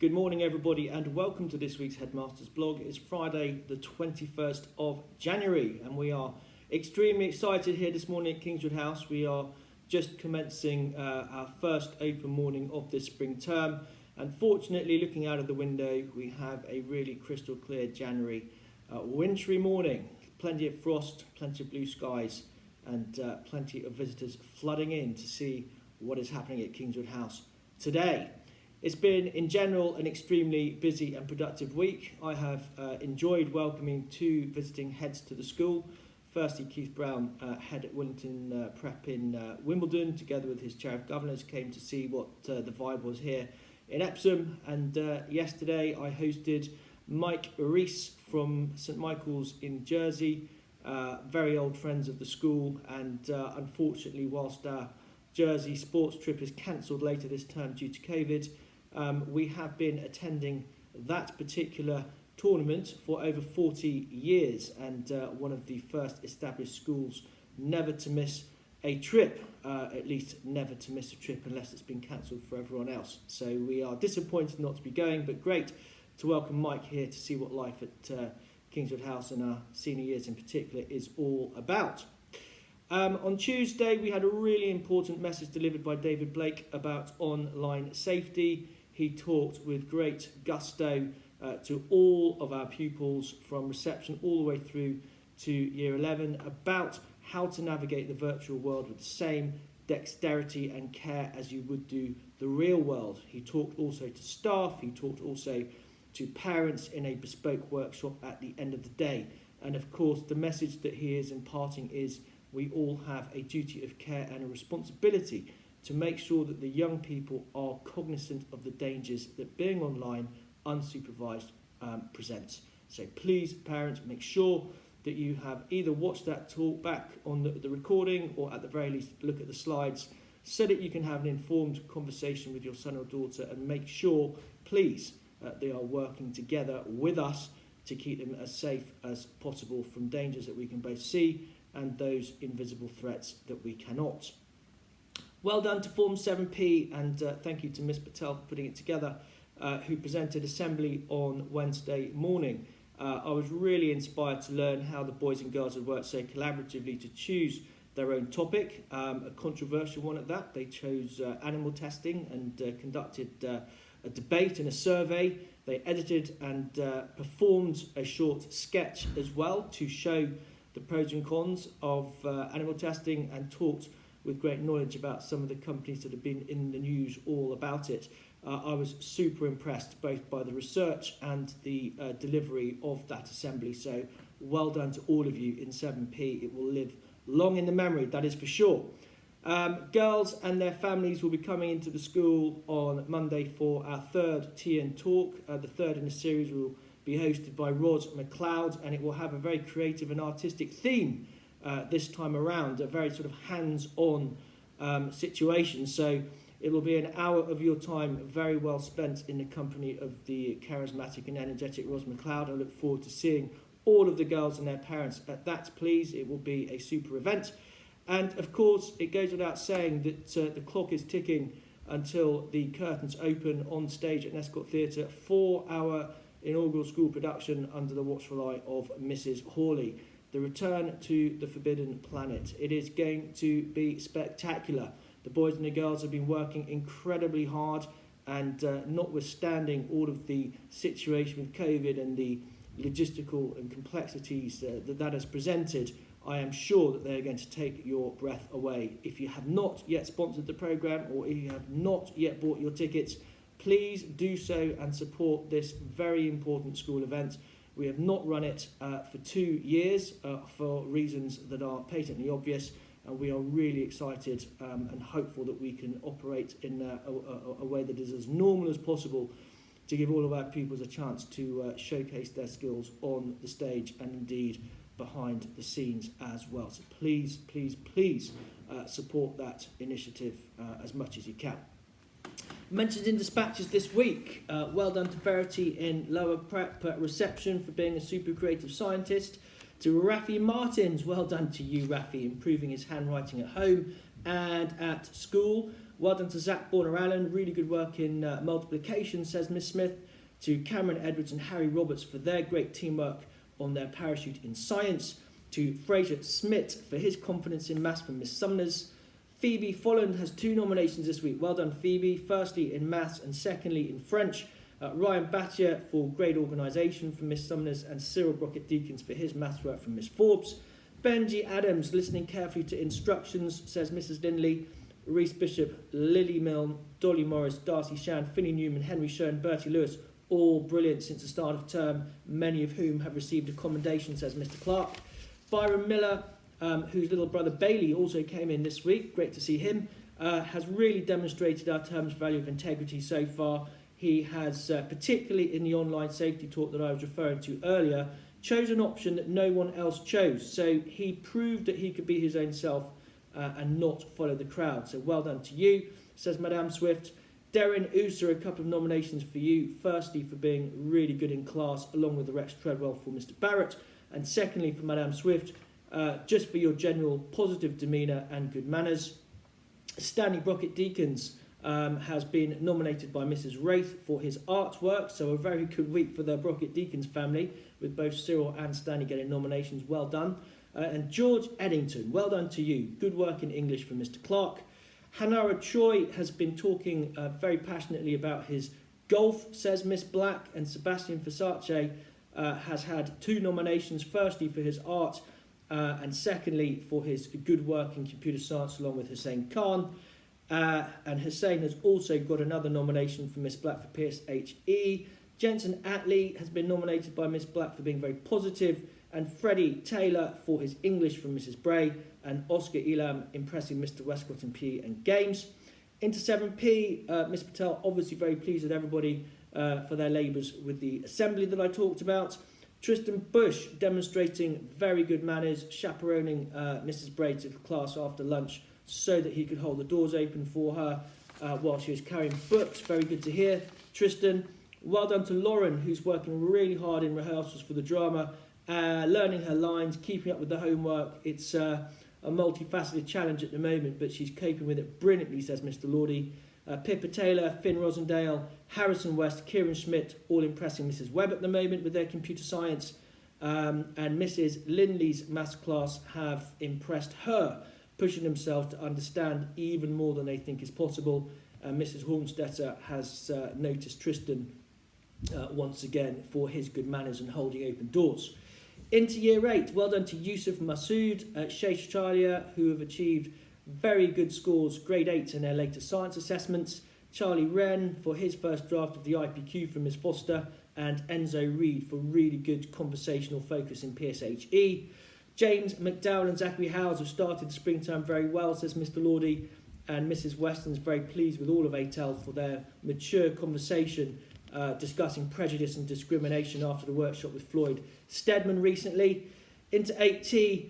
Good morning, everybody, and welcome to this week's Headmasters blog. It's Friday, the 21st of January, and we are extremely excited here this morning at Kingswood House. We are just commencing our first open morning of this spring term, and fortunately, looking out of the window, we have a really crystal clear January wintry morning. Plenty of frost, plenty of blue skies, and plenty of visitors flooding in to see what is happening at Kingswood House today. It's been, in general, an extremely busy and productive week. I have enjoyed welcoming two visiting heads to the school. Firstly, Keith Brown, head at Willington Prep in Wimbledon, together with his chair of governors, came to see what the vibe was here in Epsom. And yesterday I hosted Mike Rees from St Michael's in Jersey, very old friends of the school. And unfortunately, whilst our Jersey sports trip is cancelled later this term due to COVID, we have been attending that particular tournament for over 40 years, and one of the first established schools never to miss a trip, at least never to miss a trip unless it's been cancelled for everyone else. So we are disappointed not to be going, but great to welcome Mike here to see what life at Kingswood House and our senior years in particular is all about. On Tuesday, we had a really important message delivered by David Blake about online safety. He talked with great gusto to all of our pupils from reception all the way through to Year 11 about how to navigate the virtual world with the same dexterity and care as you would do the real world. He talked also to staff, he talked also to parents in a bespoke workshop at the end of the day. And of course, the message that he is imparting is we all have a duty of care and a responsibility to make sure that the young people are cognizant of the dangers that being online unsupervised presents. So please, parents, make sure that you have either watched that talk back on the recording or at the very least look at the slides so that you can have an informed conversation with your son or daughter and make sure, please, they are working together with us to keep them as safe as possible from dangers that we can both see and those invisible threats that we cannot. Well done to Form 7P, and thank you to Miss Patel for putting it together, who presented assembly on Wednesday morning. I was really inspired to learn how the boys and girls had worked so collaboratively to choose their own topic, a controversial one at that. They chose animal testing and conducted a debate and a survey. They edited and performed a short sketch as well to show the pros and cons of animal testing and talked with great knowledge about some of the companies that have been in the news all about it. I was super impressed both by the research and the delivery of that assembly. So well done to all of you in 7P. It will live long in the memory, that is for sure. Girls and their families will be coming into the school on Monday for our third Tea and Talk. The third in the series will be hosted by Rod McLeod, and it will have a very creative and artistic theme this time around, a very sort of hands-on situation. So it will be an hour of your time very well spent in the company of the charismatic and energetic Rod McLeod. I look forward to seeing all of the girls and their parents at that, please. It will be a super event. And of course, it goes without saying that the clock is ticking until the curtains open on stage at Nescott Theatre for our inaugural school production under the watchful eye of Mrs. Hawley. The Return to the Forbidden Planet. It is going to be spectacular. The boys and the girls have been working incredibly hard, and notwithstanding all of the situation with COVID and the logistical and complexities that has presented, I am sure that they are going to take your breath away. If you have not yet sponsored the programme or if you have not yet bought your tickets, please do so and support this very important school event. We have not run it for 2 years for reasons that are patently obvious, and we are really excited and hopeful that we can operate in a way that is as normal as possible to give all of our pupils a chance to showcase their skills on the stage and indeed behind the scenes as well. So please, please, please support that initiative as much as you can. Mentioned in dispatches this week, well done to Verity in lower prep reception for being a super creative scientist. To Rafi Martins, well done to you, Rafi, improving his handwriting at home and at school. Well done to Zach Borner-Allen, really good work in multiplication, says Miss Smith. To Cameron Edwards and Harry Roberts for their great teamwork on their parachute in science. To Fraser Smith for his confidence in maths from Miss Sumners. Phoebe Folland has 2 nominations this week. Well done, Phoebe. Firstly in maths and secondly in French. Ryan Battier for great organisation from Miss Sumners, and Cyril Brockett-Deakins for his maths work from Miss Forbes. Benji Adams, listening carefully to instructions, says Mrs Lindley. Reese Bishop, Lily Milne, Dolly Morris, Darcy Shan, Finney Newman, Henry Schoen, Bertie Lewis, all brilliant since the start of term, many of whom have received a commendation, says Mr Clark. Byron Miller, whose little brother Bailey also came in this week, great to see him, has really demonstrated our term's value of integrity so far. He has, particularly in the online safety talk that I was referring to earlier, chose an option that no one else chose. So he proved that he could be his own self and not follow the crowd. So well done to you, says Madame Swift. Darren Ooser, a couple of nominations for you. Firstly, for being really good in class, along with the Rex Treadwell for Mr Barrett. And secondly, for Madame Swift, just for your general positive demeanour and good manners. Stanley Brockett-Deakins has been nominated by Mrs Wraith for his artwork. So a very good week for the Brockett-Deakins family, with both Cyril and Stanley getting nominations. Well done. And George Eddington, well done to you. Good work in English from Mr Clark. Hanara Choi has been talking very passionately about his golf, says Miss Black, and Sebastian Versace has had 2 nominations, firstly for his art and secondly for his good work in computer science, along with Hussein Khan. And Hussein has also got another nomination for Miss Black for PSHE. Jensen Attlee has been nominated by Miss Black for being very positive, and Freddie Taylor for his English from Mrs Bray, and Oscar Elam impressing Mr Westcott in PE and Games. Into 7P, Miss Patel obviously very pleased with everybody for their labours with the assembly that I talked about. Tristan Bush demonstrating very good manners, chaperoning Mrs Bray to the class after lunch so that he could hold the doors open for her while she was carrying books. Very good to hear, Tristan. Well done to Lauren, who's working really hard in rehearsals for the drama, learning her lines, keeping up with the homework. It's a multifaceted challenge at the moment, but she's coping with it brilliantly, says Mr Lordy. Pippa Taylor, Finn Rosendale, Harrison West, Kieran Schmidt, all impressing Mrs Webb at the moment with their computer science. And Mrs Lindley's maths class have impressed her, pushing themselves to understand even more than they think is possible. Mrs Hornstetter has noticed Tristan once again for his good manners and holding open doors. Into Year 8, well done to Yusuf Masood, Sheish Chalia, who have achieved very good scores, grade 8 in their later science assessments. Charlie Wren for his first draft of the IPQ from Ms Foster, and Enzo Reid for really good conversational focus in PSHE. James McDowell and Zachary Howes have started the spring term very well, says Mr Lordy, and Mrs Weston's very pleased with all of ATEL for their mature conversation discussing prejudice and discrimination after the workshop with Floyd Steadman recently. Into 8T,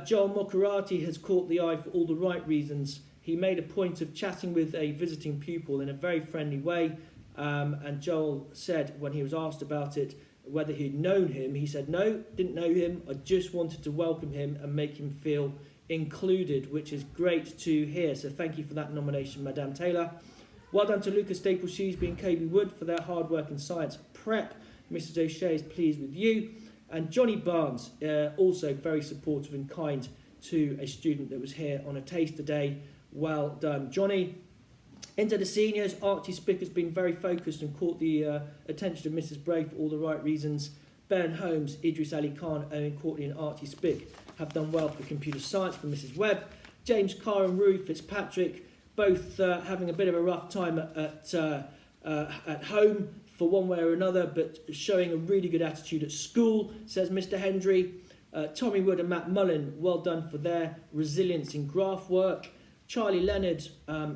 Joel Mokarati has caught the eye for all the right reasons. He made a point of chatting with a visiting pupil in a very friendly way, and Joel said when he was asked about it whether he'd known him, he said, no, didn't know him, I just wanted to welcome him and make him feel included, which is great to hear. So thank you for that nomination, Madame Taylor. Well done to Lucas Staple-Sheesby and Kobe Wood for their hard work in science prep. Mrs O'Shea is pleased with you. And Johnny Barnes, also very supportive and kind to a student that was here on a taster day. Well done, Johnny. Into the seniors, Archie Spick has been very focused and caught the attention of Mrs Bray for all the right reasons. Ben Holmes, Idris Ali Khan, Owen Courtney and Archie Spick have done well for computer science for Mrs Webb. James Carr and Rui Fitzpatrick, both having a bit of a rough time at home for one way or another, but showing a really good attitude at school, says Mr Hendry. Tommy Wood and Matt Mullen, well done for their resilience in graph work. Charlie Leonard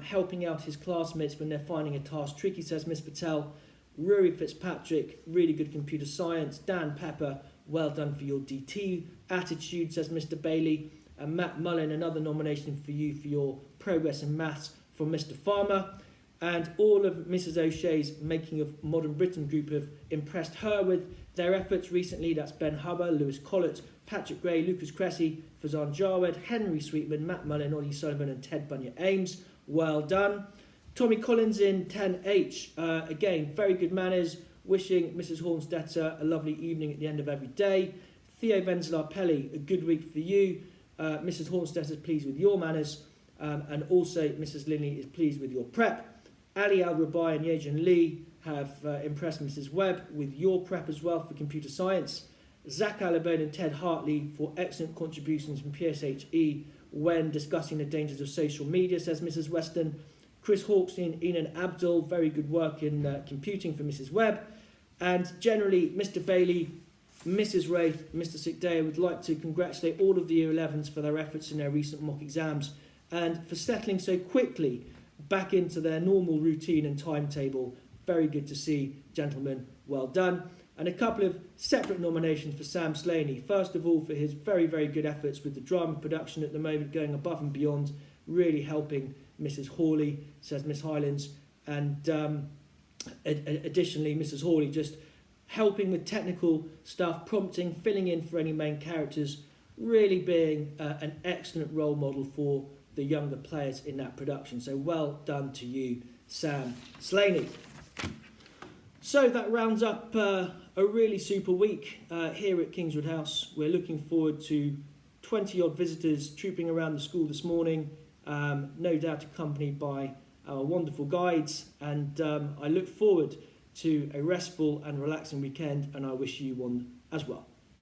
helping out his classmates when they're finding a task tricky, says Miss Patel. Rory Fitzpatrick, really good computer science. Dan Pepper, well done for your DT attitude, says Mr Bailey. And Matt Mullen, another nomination for you for your progress in maths from Mr Farmer. And all of Mrs O'Shea's Making of Modern Britain group have impressed her with their efforts recently. That's Ben Hubber, Lewis Collett, Patrick Gray, Lucas Cressy, Fazan Jarwed, Henry Sweetman, Matt Mullen, Ollie Sullivan and Ted Bunyard Ames. Well done. Tommy Collins in 10H, again, very good manners, wishing Mrs. Hornstetter a lovely evening at the end of every day. Theo Venzelar-Pelly, a good week for you. Mrs. Hornstetter is pleased with your manners, and also Mrs. Linley is pleased with your prep. Ali Al-Rabai and Yejin Lee have impressed Mrs. Webb with your prep as well for computer science. Zach Alabone and Ted Hartley for excellent contributions from PSHE when discussing the dangers of social media, says Mrs. Weston. Chris Hawksley and Enan Abdul, very good work in computing for Mrs. Webb. And generally, Mr. Bailey, Mrs. Wraith, Mr. Sikdea would like to congratulate all of the Year 11s for their efforts in their recent mock exams and for settling so quickly back into their normal routine and timetable. Very good to see, gentlemen. Well done. And a couple of separate nominations for Sam Slaney. First of all, for his very, very good efforts with the drama production at the moment, going above and beyond, really helping Mrs. Hawley, says Miss Highlands. And additionally, Mrs. Hawley just helping with technical stuff, prompting, filling in for any main characters, really being an excellent role model for the younger players in that production. So well done to you, Sam Slaney. So that rounds up a really super week here at Kingswood House. We're looking forward to 20-odd visitors trooping around the school this morning, no doubt accompanied by our wonderful guides. And I look forward to a restful and relaxing weekend, and I wish you one as well.